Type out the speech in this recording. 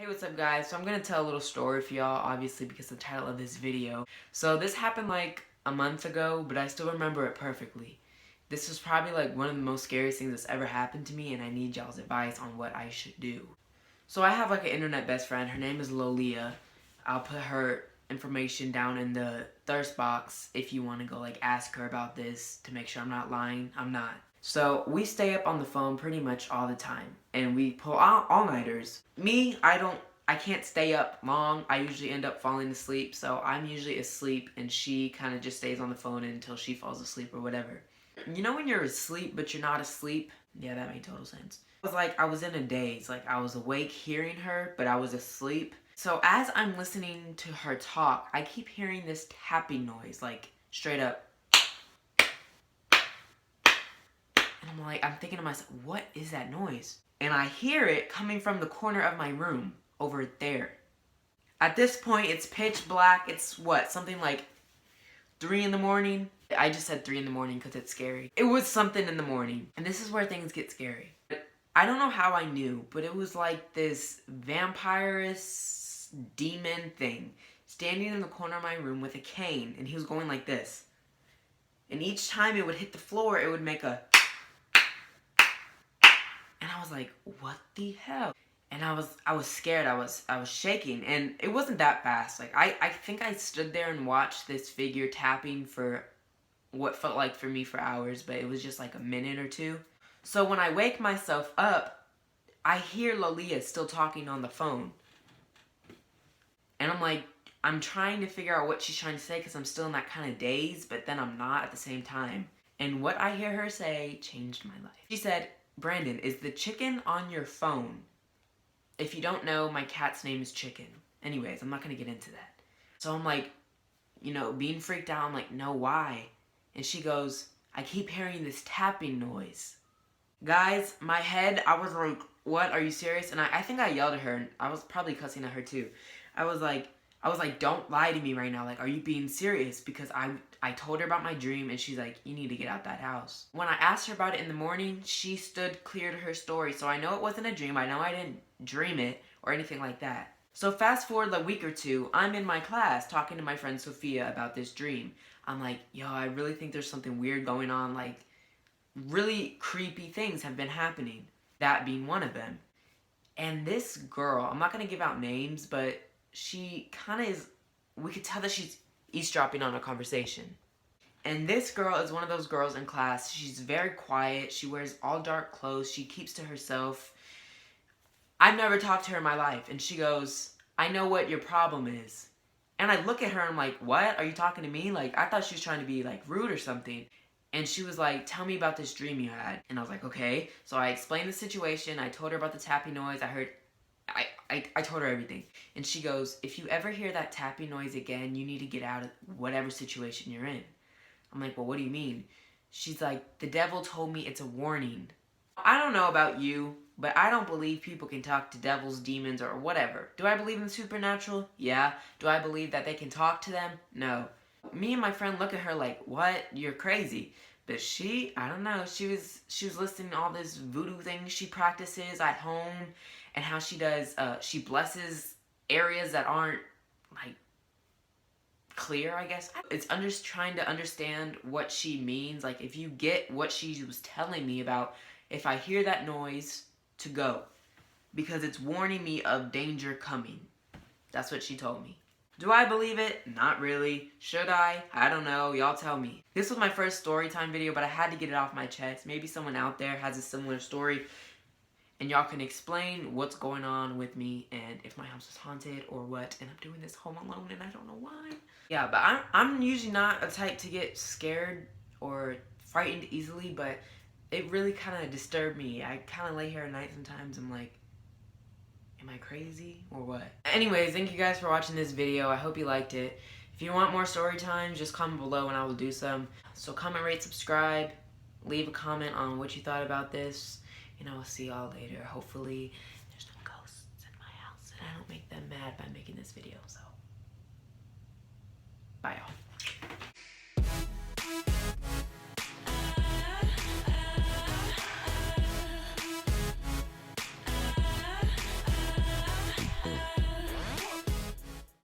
Hey, what's up guys? So I'm gonna tell a little story for y'all, obviously because of the title of this video. So this happened like a month ago, but I still remember it perfectly. This was probably like one of the most scariest things that's ever happened to me, and I need y'all's advice on what I should do. So I have like an internet best friend. Her name is Lolia. I'll put her information down in the thirst box if you want to go like ask her about this to make sure I'm not lying. I'm not. So we stay up on the phone pretty much all the time, and we pull all-nighters. Me, I can't stay up long. I usually end up falling asleep, so I'm usually asleep and she kind of just stays on the phone until she falls asleep or whatever. You know when you're asleep but you're not asleep? Yeah, that made total sense. It was like I was in a daze. Like I was awake hearing her, but I was asleep. So as I'm listening to her talk, I keep hearing this tapping noise, like straight up. And I'm thinking to myself, what is that noise? And I hear it coming from the corner of my room over there. At this point, it's pitch black. It's what, something like 3 in the morning? I just said 3 in the morning because it's scary. It was something in the morning. And this is where things get scary. I don't know how I knew, but it was like this vampirous demon thing standing in the corner of my room with a cane, and he was going like this. And each time it would hit the floor, it would make a... And I was like, what the hell? And I was scared. I was shaking, and it wasn't that fast. Like I think I stood there and watched this figure tapping for what felt like for me for hours, but it was just like a minute or two. So when I wake myself up, I hear Lolia still talking on the phone. And I'm trying to figure out what she's trying to say because I'm still in that kind of daze, but then I'm not at the same time. And what I hear her say changed my life. She said, "Brandon, is the chicken on your phone?" If you don't know, my cat's name is Chicken. Anyways, I'm not going to get into that. So I'm like, being freaked out. I'm like, no, why? And she goes, "I keep hearing this tapping noise." Guys, my head, I was like, what? Are you serious? And I think I yelled at her, and I was probably cussing at her too. I was like, don't lie to me right now. Like, are you being serious? Because I told her about my dream, and she's like, you need to get out that house. When I asked her about it in the morning, she stood clear to her story. So I know it wasn't a dream. I know I didn't dream it or anything like that. So fast forward a week or two, I'm in my class talking to my friend Sophia about this dream. I'm like, yo, I really think there's something weird going on. Like, really creepy things have been happening. That being one of them. And this girl, I'm not going to give out names, but she kind of is, we could tell that she's eavesdropping on a conversation. And this girl is one of those girls in class. She's very quiet. She wears all dark clothes. She keeps to herself. I've never talked to her in my life. And she goes, "I know what your problem is." And I look at her and I'm like, what? Are you talking to me? Like, I thought she was trying to be like rude or something. And she was like, "Tell me about this dream you had." And I was like, okay. So I explained the situation. I told her about the tapping noise. I told her everything. And she goes, "If you ever hear that tapping noise again, you need to get out of whatever situation you're in." I'm like, "Well, what do you mean?" She's like, "The devil told me it's a warning." I don't know about you, but I don't believe people can talk to devils, demons, or whatever. Do I believe in the supernatural? Yeah. Do I believe that they can talk to them? No. Me and my friend look at her like, what? You're crazy. But she, I don't know, she was listening to all this voodoo things she practices at home, and how she does, she blesses areas that aren't, like, clear, I guess. It's trying to understand what she means. Like, if you get what she was telling me about, if I hear that noise, to go. Because it's warning me of danger coming. That's what she told me. Do I believe it? Not really. Should I? I don't know. Y'all tell me. This was my first story time video, but I had to get it off my chest. Maybe someone out there has a similar story, and y'all can explain what's going on with me and if my house is haunted or what. And I'm doing this home alone, and I don't know why. Yeah, but I'm usually not a type to get scared or frightened easily, but it really kind of disturbed me. I kind of lay here at night sometimes. I'm like, am I crazy or what? Anyways, thank you guys for watching this video. I hope you liked it. If you want more story times, just comment below and I will do some. So comment, rate, subscribe, leave a comment on what you thought about this, and I will see y'all later. Hopefully there's no ghosts in my house and I don't make them mad by making this video. So